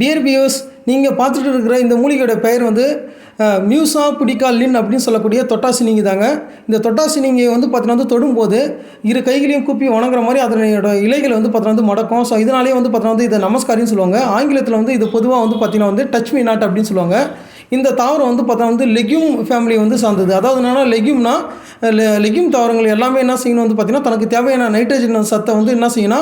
Dear viewers, நீங்கள் பார்த்துட்டு இருக்கிற இந்த மூலிகையோட பெயர் வந்து மியூசா புடிகா லின் அப்படின்னு சொல்லக்கூடிய தொட்டாசினிங்கி தாங்க. இந்த தொட்டாசினிங்கி வந்து பார்த்தீங்கன்னா தொடும்போது இரு கைகளையும் கூப்பி வணங்குற மாதிரி அதனோட இலைகள் வந்து பார்த்தீங்கன்னா மடக்கும். ஸோ இதனாலேயே வந்து பார்த்தீங்கன்னா இதை நமஸ்காரின்னு சொல்லுவாங்க. ஆங்கிலத்தில் வந்து இது பொதுவாக வந்து பார்த்தீங்கன்னா டச் மீ நாட் அப்படின்னு சொல்லுவாங்க. இந்த தாவரம் வந்து பார்த்தா லெக்யூம் ஃபேமிலி வந்து சார்ந்தது. அதாவது என்னென்னா லெக்யூம்னா லெக்யூம் தாவரங்கள் எல்லாமே என்ன செய்யணும் வந்து பார்த்திங்கன்னா தனக்கு தேவையான நைட்ரஜன் சத்தை வந்து என்ன செய்யணும்னா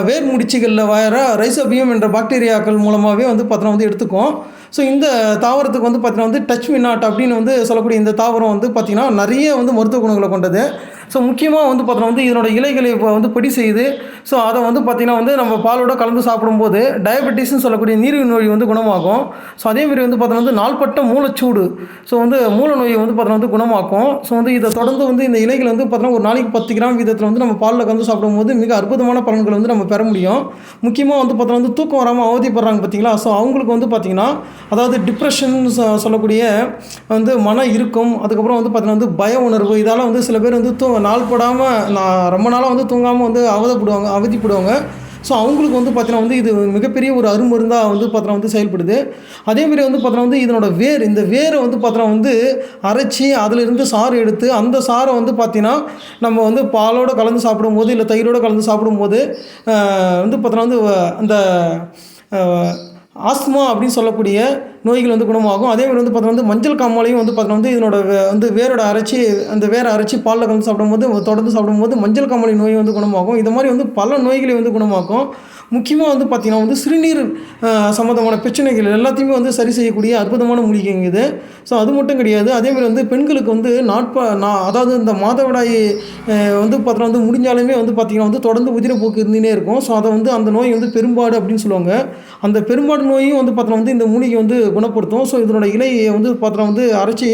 வேர் முடிச்சுகளில் வர ரைசோபியம் என்ற பாக்டீரியாக்கள் மூலமாகவே வந்து பார்த்தீங்கன்னா எடுத்துக்கும். ஸோ இந்த தாவரத்துக்கு வந்து பார்த்தீங்கன்னா டச் மீ நாட் அப்படின்னு வந்து சொல்லக்கூடிய இந்த தாவரம் வந்து பார்த்திங்கன்னா நிறைய வந்து மருத்துவ குணங்களை கொண்டது. ஸோ முக்கியமாக வந்து பார்த்தோன்னா இதனோட இலைகளை இப்போ வந்து பொடி செய்யுது. ஸோ அதை வந்து பார்த்திங்கன்னா நம்ம பாலோட கலந்து சாப்பிடும்போது டயபெட்டிஸ்ன்னு சொல்லக்கூடிய நீரிழிவு நோய் வந்து குணமாகும். ஸோ அதேமாதிரி வந்து பார்த்தோன்னா நாள்பட்ட மூளைச்சூடு, ஸோ வந்து மூல நோயை வந்து பார்த்தோன்னா குணமாக்கும். ஸோ வந்து இதை தொடர்ந்து வந்து இந்த இலைகள் வந்து பார்த்தோன்னா ஒரு நாளைக்கு 10 கிராம் வீதத்தில் வந்து நம்ம பாலில் கலந்து சாப்பிடும்போது மிக அற்புதமான பலன்கள் வந்து நம்ம பெற முடியும். முக்கியமாக வந்து பார்த்தோன்னா தூக்கம் வராமல் அவதிப்படுறாங்க பார்த்தீங்களா. ஸோ அவங்களுக்கு வந்து பார்த்திங்கன்னா அதாவது டிப்ரெஷன் சொல்லக்கூடிய வந்து மன இறுக்கம், அதுக்கப்புறம் வந்து பார்த்தீங்கன்னா பய உணர்வு, இதால் வந்து சில பேர் வந்து நாள்படாமல் நான் ரொம்ப நாளாக வந்து தூங்காமல் வந்து அவதிப்படுவாங்க. ஸோ அவங்களுக்கு வந்து பார்த்தீங்கன்னா இது மிகப்பெரிய ஒரு அருமருந்தாக வந்து பார்த்தீங்கன்னா செயல்படுது. அதேமாதிரி வந்து பார்த்தீங்கன்னா இதனோட இந்த வேரை வந்து பார்த்தீங்கன்னா அரைச்சி அதிலிருந்து சாறு எடுத்து அந்த சாரை வந்து பார்த்திங்கன்னா நம்ம வந்து பாலோடு கலந்து சாப்பிடும்போது இல்லை தயிரோடு கலந்து சாப்பிடும்போது வந்து பார்த்தீங்கன்னா அந்த ஆஸ்துமா அப்படின்னு சொல்லக்கூடிய நோய்கள் வந்து குணமாகும். அதேமாதிரி வந்து பார்த்தீங்கன்னா மஞ்சள் காமாலையும் வந்து பார்த்தீங்கன்னா இதனோட வந்து வேரோட வேரை அரைச்சி பாலில் கலந்து சாப்பிடும்போது தொடர்ந்து சாப்பிடும்போது மஞ்சள் காமாலை நோய் வந்து குணமாகும். இது மாதிரி வந்து பல நோய்களை வந்து குணமாக்கும். முக்கியமாக வந்து பார்த்திங்கன்னா சிறுநீர் சம்மந்தமான பிரச்சனைகள் எல்லாத்தையுமே வந்து சரி செய்யக்கூடிய அற்புதமான மூலிகைங்க இது. ஸோ அது மட்டும் கிடையாது, அதேமாதிரி வந்து பெண்களுக்கு வந்து அதாவது இந்த மாதவிடாய் வந்து பார்த்தீங்கன்னா முடிஞ்சாலுமே வந்து பார்த்திங்கன்னா தொடர்ந்து உதிரப்போக்கு இருந்துகிட்டே இருக்கும். ஸோ அதை வந்து அந்த நோய் வந்து பெரும்பாடு அப்படின்னு சொல்லுவாங்க. அந்த பெரும்பாடு நோயும் வந்து பார்த்தீங்கன்னா இந்த மூலிகை வந்து குணப்படுத்தும். ஸோ இதனோட இலையை வந்து பார்த்தீங்கன்னா அரைச்சி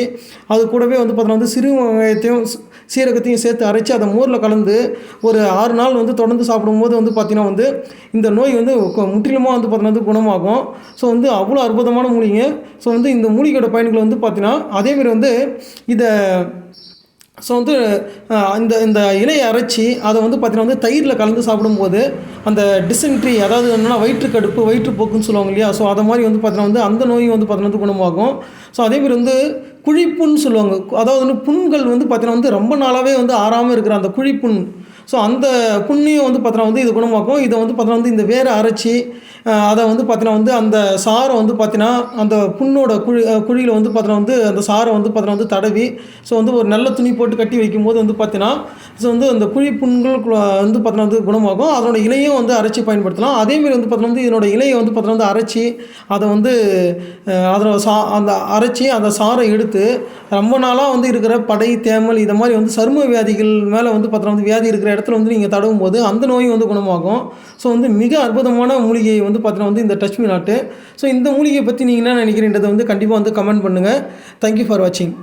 அது கூடவே வந்து பார்த்தீங்கன்னா சிறு வெங்காயத்தையும் சீரகத்தையும் சேர்த்து அரைச்சி அதை மோரில் கலந்து ஒரு 6 நாள் வந்து தொடர்ந்து சாப்பிடும்போது வந்து பார்த்திங்கன்னா இந்த நோய் வந்து முற்றிலுமாக வந்து பார்த்தீங்கன்னா குணமாகும். ஸோ வந்து அவ்வளோ அற்புதமான மூலிகை. ஸோ வந்து இந்த மூலிகையோட பயன்கள் வந்து பார்த்திங்கன்னா அதேமாதிரி வந்து இதை ஸோ வந்து இந்த இலையை அரைச்சி அதை வந்து பார்த்திங்கன்னா தயிரில் கலந்து சாப்பிடும்போது அந்த டிசென்ட்ரி, அதாவது என்னென்னா வயிற்றுக்கடுப்பு வயிற்றுப்போக்குன்னு சொல்லுவாங்க இல்லையா. ஸோ அதை மாதிரி வந்து பார்த்திங்கன்னா அந்த நோயும் வந்து பார்த்திங்கன்னா குணமாகும். ஸோ அதேமாதிரி வந்து குழிப்புன்னு சொல்லுவாங்க. அதாவது புண்கள் வந்து பார்த்திங்கன்னா ரொம்ப நாளாகவே வந்து ஆறாமல் இருக்கிற அந்த குழிப்புண், ஸோ அந்த புண்ணையும் வந்து பார்த்தீங்கன்னா இது குணமாக்கும். இதை வந்து பார்த்தீங்கன்னா இந்த வேரை அரைச்சி அதை வந்து பார்த்தீங்கன்னா அந்த சாரை வந்து பார்த்தீங்கன்னா அந்த புண்ணோட குழியில் வந்து பார்த்தீங்கன்னா அந்த சாரை வந்து பார்த்தீங்கன்னா தடவி ஸோ வந்து ஒரு நல்ல துணி போட்டு கட்டி வைக்கும்போது வந்து பார்த்தீங்கன்னா ஸோ வந்து அந்த குழி புண்கள் வந்து பார்த்தீங்கன்னா குணமாகும். அதனோட இலையும் வந்து அரைச்சி பயன்படுத்தலாம். அதேமாதிரி வந்து பார்த்தீங்கன்னா இதனோட இலையை வந்து பார்த்தீங்கன்னா அரைச்சி அதை வந்து அந்த அரைச்சி அந்த சாரை எடுத்து ரொம்ப நாளாக வந்து இருக்கிற படை தேமல் இதை மாதிரி வந்து சரும வியாதிகள் மேலே வந்து பார்த்தீங்கன்னா வியாதி இருக்கிற இடத்துல வந்து நீங்கள் தடவும் போது அந்த நோயும் வந்து குணமாகும். ஸோ வந்து மிக அற்புதமான மூலிகை வந்து பார்த்தீங்கன்னா இந்த டச் மீ நாட். ஸோ இந்த மூலிகையை பற்றி நீங்கள் என்ன நினைக்கிறீன்றதை வந்து கண்டிப்பாக வந்து கமெண்ட் பண்ணுங்கள். தேங்க்யூ ஃபார் வாட்சிங்.